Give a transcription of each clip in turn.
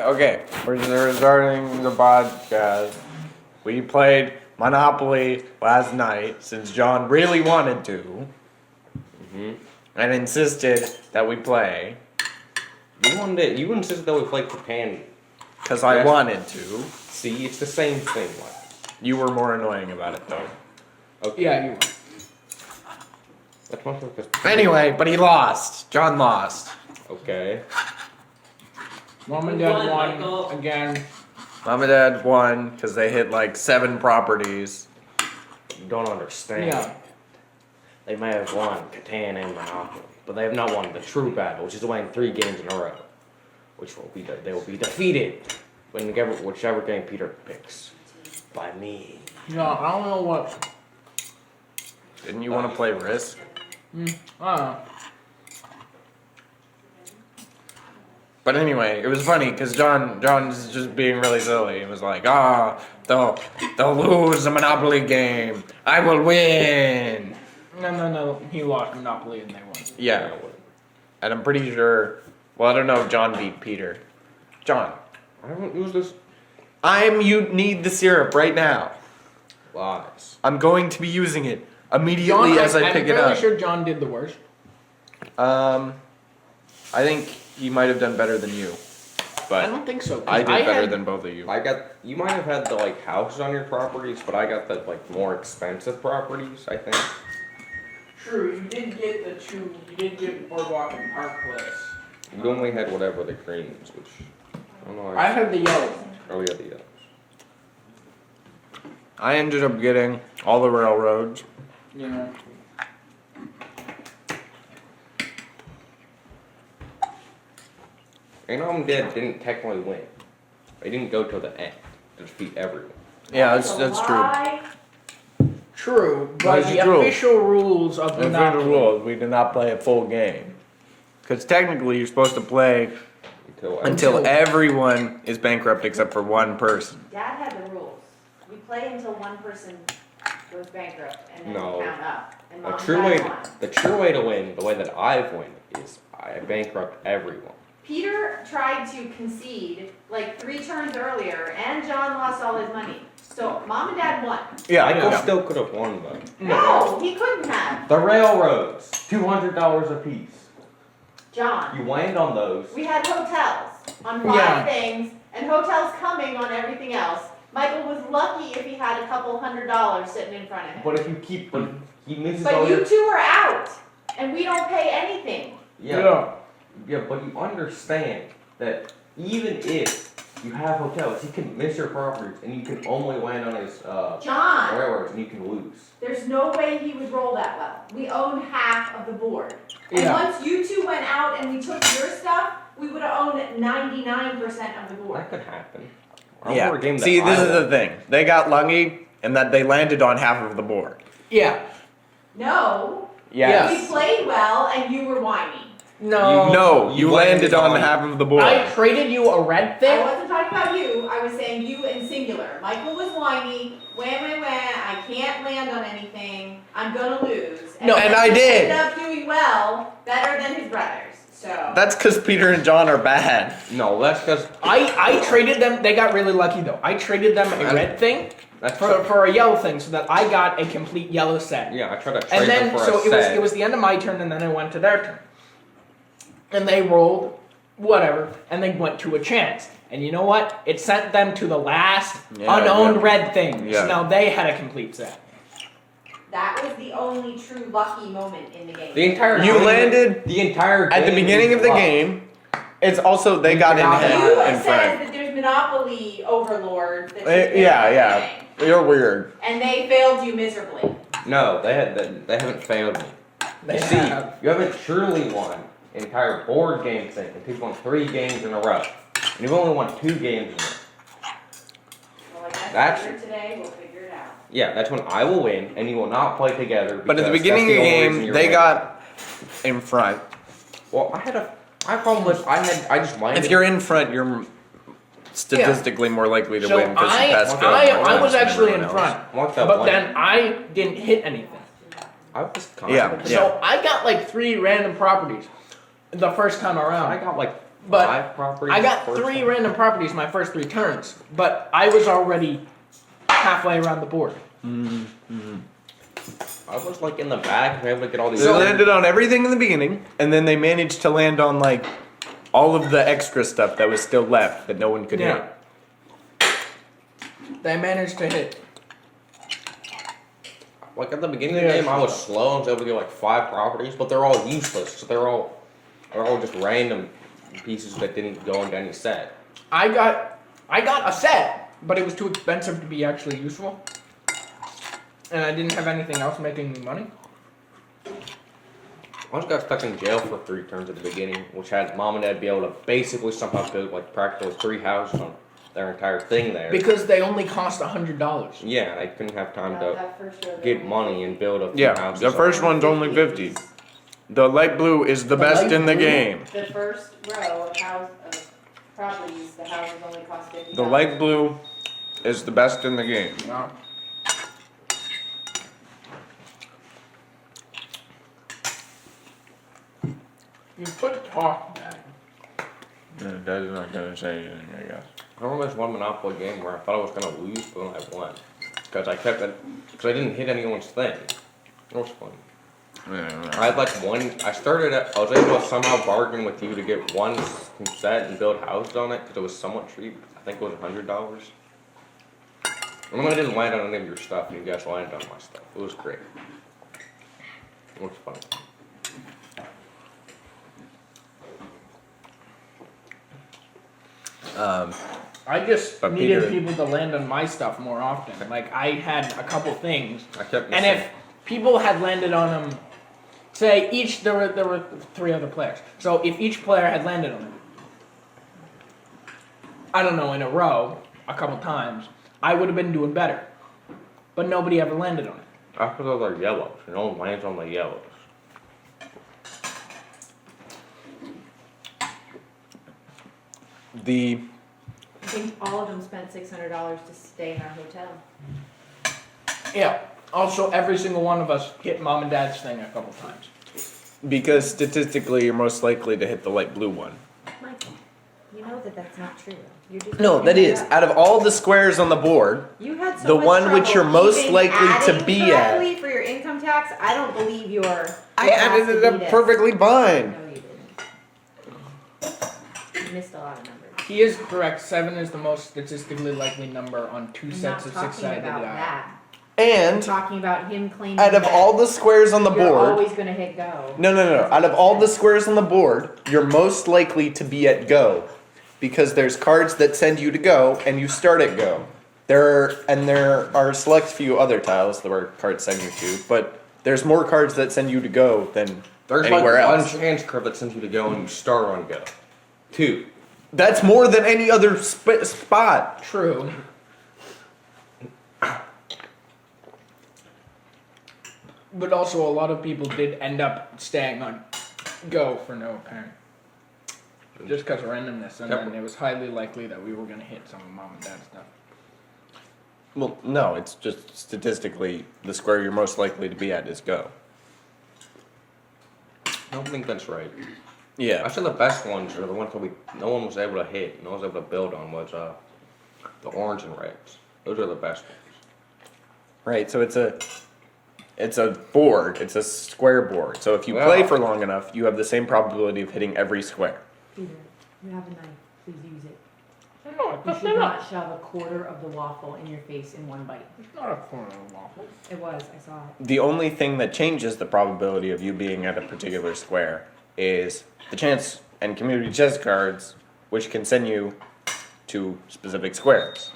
Okay, we're starting the podcast. We played Monopoly last night since John really wanted to, and insisted that we play. You insisted that we play Catan. Because I wanted to. See, it's the same thing. You were more annoying about it though. Okay. Yeah, you were. That's much like Anyway, but he lost. John lost. Okay. Mom and Dad won again. Mom and Dad won because they hit like 7 properties. You don't understand. Yeah. They may have won Catan and Monopoly, but they have not won the true battle, which is winning 3 games in a row. Which will be they will be defeated whichever game Peter picks by me. No, I don't know what. Didn't you want to play Risk? I don't know. But anyway, it was funny because John's just being really silly. He was like, they'll lose the Monopoly game. I will win. No. He lost Monopoly and they won. Yeah. And I'm pretty sure, well, I don't know if John beat Peter. John. I haven't used this. You need the syrup right now. Lies. I'm going to be using it immediately as I pick it up. I'm fairly sure John did the worst. I think he might have done better than you. I But don't think so. I did better than both of you. You might have had the houses on your properties, but I got the more expensive properties, I think. True, you did get the two. You did get Boardwalk and Park Place. You only had whatever the greens, which I don't know. I had the yellow. Oh yeah, the yellows. I ended up getting all the railroads. Yeah. And Mom and Dad didn't technically win. They didn't go till the end to defeat everyone. Yeah, that's true. True, but That's the true. official rules of The Monopoly. rules, we did not play a full game. Because technically you're supposed to play until everyone is bankrupt except for one person. Dad had the rules. We play until one person goes bankrupt and then No. we count up. And The Mom true and way, Dad won. the true way to win, the way that I've won, is I bankrupt everyone. Peter tried to concede like 3 turns earlier, and John lost all his money. So Mom and Dad won. Yeah, Michael still could have won though. No, he couldn't have. The railroads, $200 a piece. John, You land on those. we had hotels on 5 Yeah. things, and hotels coming on everything else. Michael was lucky if he had a couple $100 sitting in front of him. But if you keep, he misses But all you your. 2 are out, and we don't pay anything. Yeah, but you understand that even if you have hotels, he can miss your properties, and you can only land on his John, railroads, and you can lose. there's no way he would roll that well. We own half of the board. And Yeah. once you 2 went out and we took your stuff, we would have owned 99% of the board. That could happen. I Yeah. remember a game that See, this I is won. the thing. They got lucky in that they landed on half of the board. Yeah. No, Yes. we played well and you were whiny. No. No, You you landed landed on on- half of the board. I traded you a red I thing. wasn't talking about you, I was saying you in singular. Michael was whiny, wah, I can't land on anything, I'm gonna lose. No, and then I he did. ended up doing well, better than his brothers, so. That's because Peter and John are bad. No, that's because I traded them. They got really lucky though. I traded them a red thing that's for a yellow thing, so that I got a complete yellow set. yeah. I tried to trade And then them for so a set. it was the end of my turn, and then I went to their turn, and they rolled whatever, and they went to a chance. And you know what? It sent them to the last unowned red thing. Yeah. So now they had a complete set. That was the only true lucky moment in the game. The entire You game- landed the entire at the game beginning was of the luck. game. It's also they got in You ahead in said front. that there's Monopoly overlord that took Yeah, care yeah. of everything, You're weird. and they failed you miserably. No, they haven't failed me. They You see, have. you haven't truly won an entire board game thing. And you've won 3 games in a row, and you've only won 2 games in a row. Well, I guess That's- later today we'll figure it out. Yeah, that's when I will win, and you will not play together. But at the because beginning of that's the only reason game, you're they winning. got in front. Well, my problem was I just landed. If you're in front, you're statistically more likely to So win because you passed I was actually in front, What the but blank- then I didn't hit anything. I was Yeah. confident. So I got like 3 random properties the first time I around. got like But 5 properties. I got first 3 time. random properties my first 3 turns, but I was already halfway around the board. I was like in the back, able to get all these. They landed on everything in the beginning, and then they managed to land on like all of the extra stuff that was still left that no one could hit. They managed to hit. Like at the beginning of the game, I was slow. I was able to get like 5 properties, but they're all useless. So they're all just random pieces that didn't go into any set. I got a set, but it was too expensive to be actually useful. And I didn't have anything else making me money. I just got stuck in jail for 3 turns at the beginning, which had mom and dad be able to basically somehow build like practically 3 houses on their entire thing there. Because they only cost $100. Yeah, I couldn't have time to That first row get there. money and build a few Yeah, houses. the first one's only 50. The light blue is the best light in the blue? game. The first row of properties, the houses only cost $50. The light blue is the best in the game. No. You put talk back. That's not gonna say anything, I guess. I remember this one Monopoly game where I thought I was gonna lose, but then I won. Because I didn't hit anyone's thing. It was fun. I had like one. I was able to somehow bargain with you to get one set and build houses on it because it was somewhat cheap. I think it was $100. And then I didn't land on any of your stuff, and you guys landed on my stuff. It was great. It was fun. I just But needed Peter- people to land on my stuff more often. Like, I had a couple things, I kept and missing. if people had landed on them, say there were 3 other players. So if each player had landed on it, I don't know, in a row, a couple times, I would have been doing better. But nobody ever landed on it. After those are yellows, no one lands on the yellows. I think all of them spent $600 to stay in our hotel. Yeah. Also, every single one of us hit mom and dad's thing a couple times. Because statistically, you're most likely to hit the light blue one. Michael, you know that that's not true. You're just No, that making it is. up. Out of all the squares on the board, You had so the much one which trouble you're most even likely to adding be at. correctly for your income tax. I don't believe your. I added it up perfectly fine. No, you didn't. You missed a lot of numbers. He is correct. 7 is the most statistically likely number on 2 I'm sets not of 6 talking sided about die. that. I'm And talking about him claiming out of that all the squares on the you're board, always gonna hit go. no. Out of all the squares on the board, you're most likely to be at go. Because there's cards that send you to go, and you start at go. There are a select few other tiles where cards send you to, but there's more cards that send you to go than There's anywhere like else. one chance curve that sends you to go and you start on go. 2. That's more than any other spot. True. But also, a lot of people did end up staying on go for no apparent. Just because of randomness, and Yep. then it was highly likely that we were going to hit some of mom and dad's stuff. Well, no, it's just statistically the square you're most likely to be at is go. I don't think that's right. Yeah. Actually, the best ones are the ones that no one was able to hit, no one was able to build on was the orange and reds. Those are the best ones. Right, so it's a board, it's a square board. So if you Wow. play for long enough, you have the same probability of hitting every square. Peter, you have a knife. Please use it. No, You should not shove a quarter of the waffle in your face in one bite. It's not a corner of waffle. It was. I saw it. The only thing that changes the probability of you being at a particular square is the chance and community chest cards, which can send you to specific squares.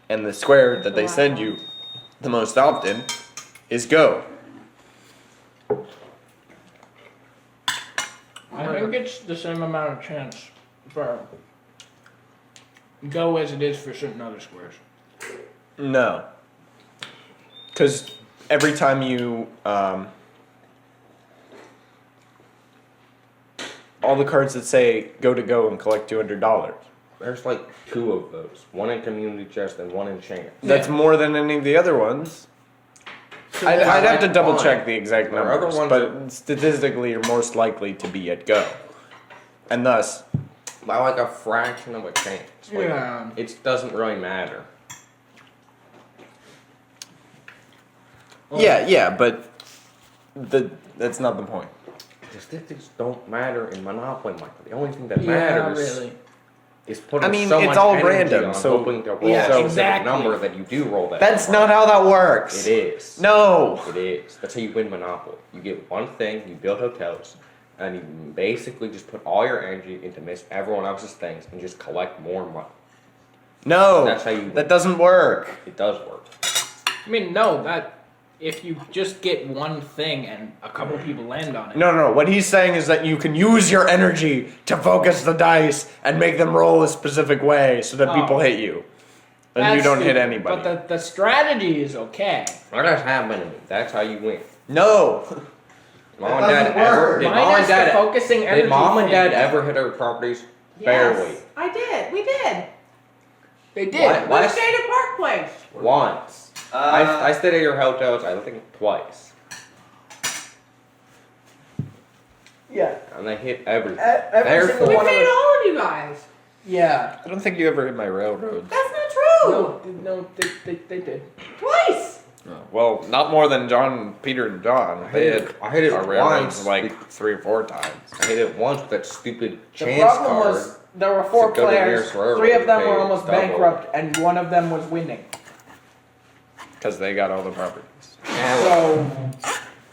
And the square that they send you the most often is go. I think it's the same amount of chance for go as it is for certain other squares. No. Because every time you, all the cards that say go to go and collect $200. There's like 2 of those. One in community chest and one in chance. That's more than any of the other ones. I'd have to double check the exact There are other numbers, ones but statistically you're most likely to be at go. and thus, by like a fraction of a chance. Like, Yeah. it doesn't really matter. yeah, but that's not the point. Statistics don't matter in Monopoly, Michael. The only thing that Yeah, matters really. is putting I mean, so it's much all energy random, on so- hoping to roll Yeah, a specific exactly. number that you do roll that. That's number. not how that works. It is. No. It is. That's how you win Monopoly. You get one thing, you build hotels, and you basically just put all your energy into miss everyone else's things and just collect more money. No. That's how you. That doesn't work. It does work. I mean, no, that if you just get one thing and a couple people land on it. No. What he's saying is that you can use your energy to focus the dice and make them roll a specific way so that people hit you. And you That's don't hit stupid, anybody. But the strategy is okay. That does happen to me. That's how you win. No. Mom and doesn't dad ever. work. Did Minus mom and the dad? focusing energy Did mom and thing. dad ever hit our properties? Barely. Yes, I did. We did. They did. What? We stayed at Park Place. Once. I stayed at your hotels, I think twice. Yeah. And they hit everything. Every Therefore- single We one of paid us. all of you guys. Yeah. I don't think you ever hit my railroads. That's not true. No, they did. Twice. Well, not more than John, Peter, and John. They hit I hit it our railroads once. like 3 or 4 times. I hit it once with that stupid The chance problem card. was there were 4 to go to the players. nearest railroad 3 of them and were pay almost double. bankrupt, and one of them was winning. Because they got all the properties. So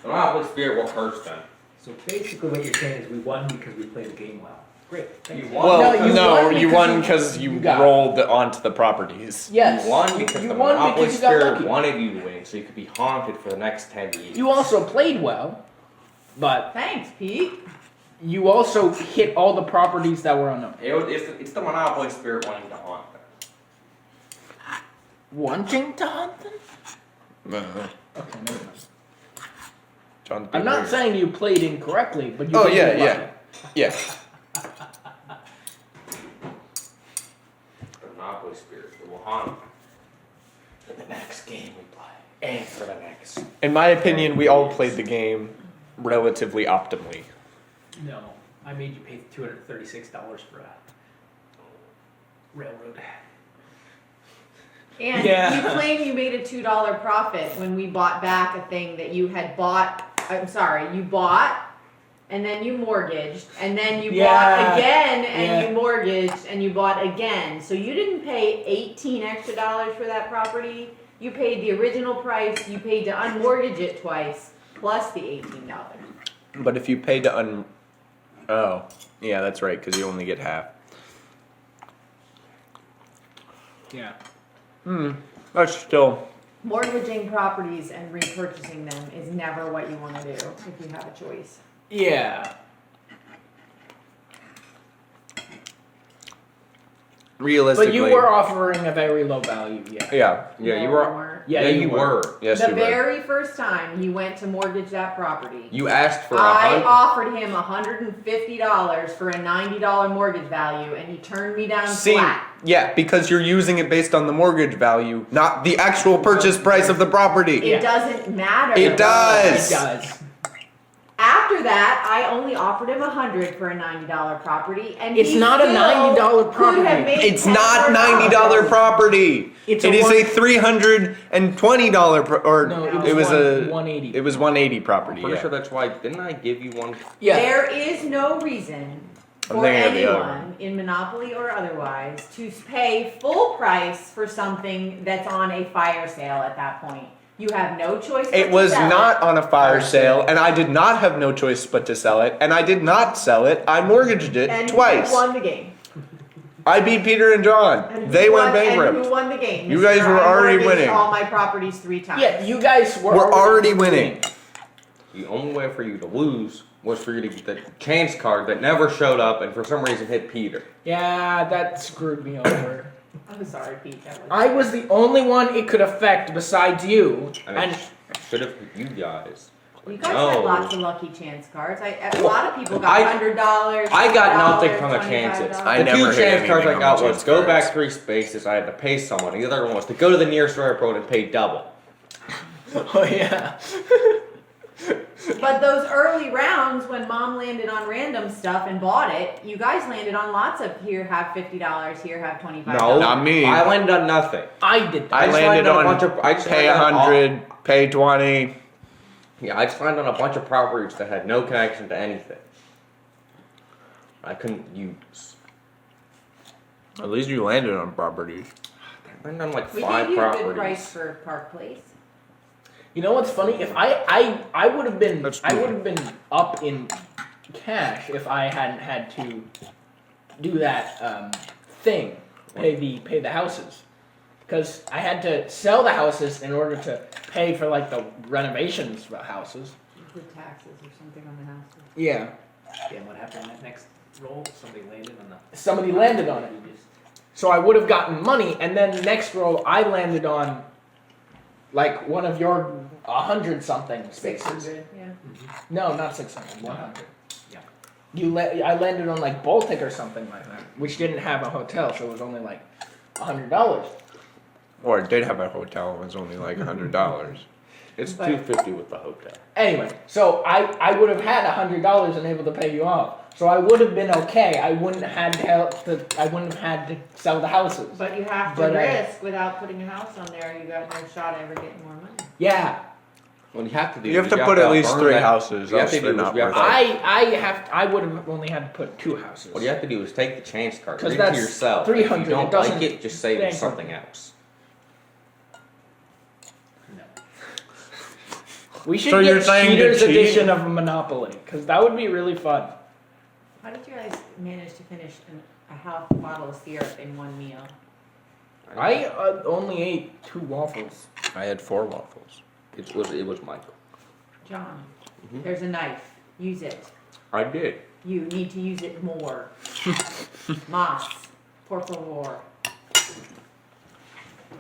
The Monopoly Spirit will curse them. So basically what you're saying is we won because we played the game well. Great. Thank you. won. Well, you you won won because because you you got it. rolled onto the properties. yes, You won because you the won Monopoly because you got Spirit lucky. wanted you to win, so you could be haunted for the next 10 years. You also played well, but Thanks, Pete. you also hit all the properties that were on them. It's the Monopoly Spirit wanting to haunt them. Wanting to hunt them? Uh, Okay, never mind. John, I'm not saying you played incorrectly, but you Oh, did yeah, get lucky. yeah. The Monopoly Spirit it will haunt them. In the next game we play. And for the next. In my opinion, we all played the game relatively optimally. No, I made you pay $236 for a railroad. And Yeah. you claim you made a $2 profit when we bought back a thing that you had bought. I'm sorry, you bought and then you mortgaged and then you bought Yeah. again and Yeah. you mortgaged and you bought again. So you didn't pay $18 extra for that property. You paid the original price. You paid to unmortgage it twice plus the $18. But if you pay to Oh, yeah, that's right, because you only get half. Yeah. That's still... Mortgaging properties and repurchasing them is never what you want to do if you have a choice. Yeah. Realistically... But you were offering a very low value, yeah. Yeah. Yeah, No, you you were. weren't. Yeah, you you were. Yes, The you were. very first time he went to mortgage that property, You asked for I $100. offered him $150 for a $90 mortgage value, and he turned me down See, flat. yeah, because you're using it based on the mortgage value, not the actual purchase price of the property. It doesn't matter. It does. It does. After that, I only offered him $100 for a $90 property, and It's he not a still $90 could property. have made It's $10 not more $90 property. It's It a is one- a $320 or No, it was a 180. It was 180 property. Pretty Yeah. sure that's why. Didn't I give you one? Yeah. There is no reason I'm for thinking of the other anyone in Monopoly or otherwise to pay full price for something that's on a fire sale at that point. You have no choice but It to was sell not on a fire Fire sale, and I did not have no choice but to sell it, and I did not sell it. I mortgaged it and twice. who won the game? I beat Peter and John. And They who went won- And bankrupt. who won the game? You guys Mr. were I already mortgaged winning. all my properties 3 times. Yeah, you guys were We're already winning. The only way for you to lose was for you to get the chance card that never showed up and for some reason hit Peter. Yeah, that screwed me over. I'm sorry, Pete. That was I was the only one it could affect besides you. And And it should have hit you guys. You guys No. had lots of lucky chance cards. A lot of people got I- $100. I got nothing $50, from the chances. $25. I The never two hit chance cards I anything got on the was chance go cards. back 3 spaces. I had to pay someone. The other one was to go to the nearest railroad and pay double. oh yeah. But those early rounds when mom landed on random stuff and bought it, you guys landed on lots of here have $50, here have $25. No, Not me. I landed on nothing. I did that. I just landed landed on a bunch of- I just pay landed on all- 100, pay 20. Yeah, I just landed on a bunch of properties that had no connection to anything. I couldn't use. At least you landed on properties. I landed on like We 5 gave you a good price properties. for Park Place. You know what's funny? If I would have been That's I cool. would have been up in cash if I hadn't had to do that thing, pay the houses, because I had to sell the houses in order to pay for like the renovations for the houses. The taxes or something on the house. Yeah, Yeah, what happened in that next roll? Somebody landed on the. somebody landed on it, so I would have gotten money, and then next row I landed on like one of your 100 something spaces. 600, yeah. No, not 600, 100. Yeah. I landed on like Baltic or something like that, which didn't have a hotel, so it was only like $100. Or it did have a hotel, it was only like $100. It's $250 with the hotel. Anyway, so I would have had $100 and able to pay you off. So I would have been okay. I wouldn't have had to sell the houses. But you have to But, risk without putting a house on there. You got no shot at ever getting more money. Yeah, What you have to do You have is to put at least burn 3 that- houses, you have else to they're do is not you have worth it. to- I would have only had to put 2 houses. What you have to do is take the chance card, 'Cause read to that's yourself. 300, If you it don't doesn't like it, just say bank it's something else. No. We should So you're get saying to Cheater's cheat? edition of Monopoly, because that would be really fun. How did you guys manage to finish a half bottle of syrup in one meal? I only ate 2 waffles. I had 4 waffles. It was Michael. John, Mhm. there's a knife. Use it. I did. You need to use it more. Mas, por favor.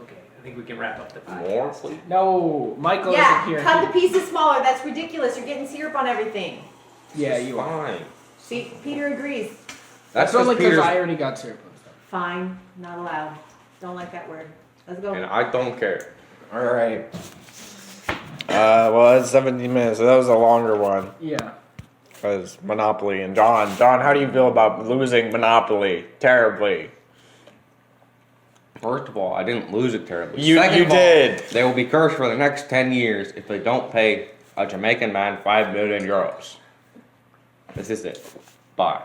Okay, I think we can wrap up the More, podcast. please. No, Michael Yeah, isn't here. cut the pieces smaller. That's ridiculous. You're getting syrup on everything. Yeah, you are. Fine. See, Peter agrees. That's only because Peter's- I already got syrup on stuff. Fine, not allowed. Don't like that word. Let's go. And I don't care. Alright. Well, it's 17 minutes, so that was a longer one. Yeah. Because Monopoly and John, how do you feel about losing Monopoly terribly? First of all, I didn't lose it terribly. You Second of all, did. They will be cursed for the next 10 years if they don't pay a Jamaican man 5 million euros. This is it. Bye.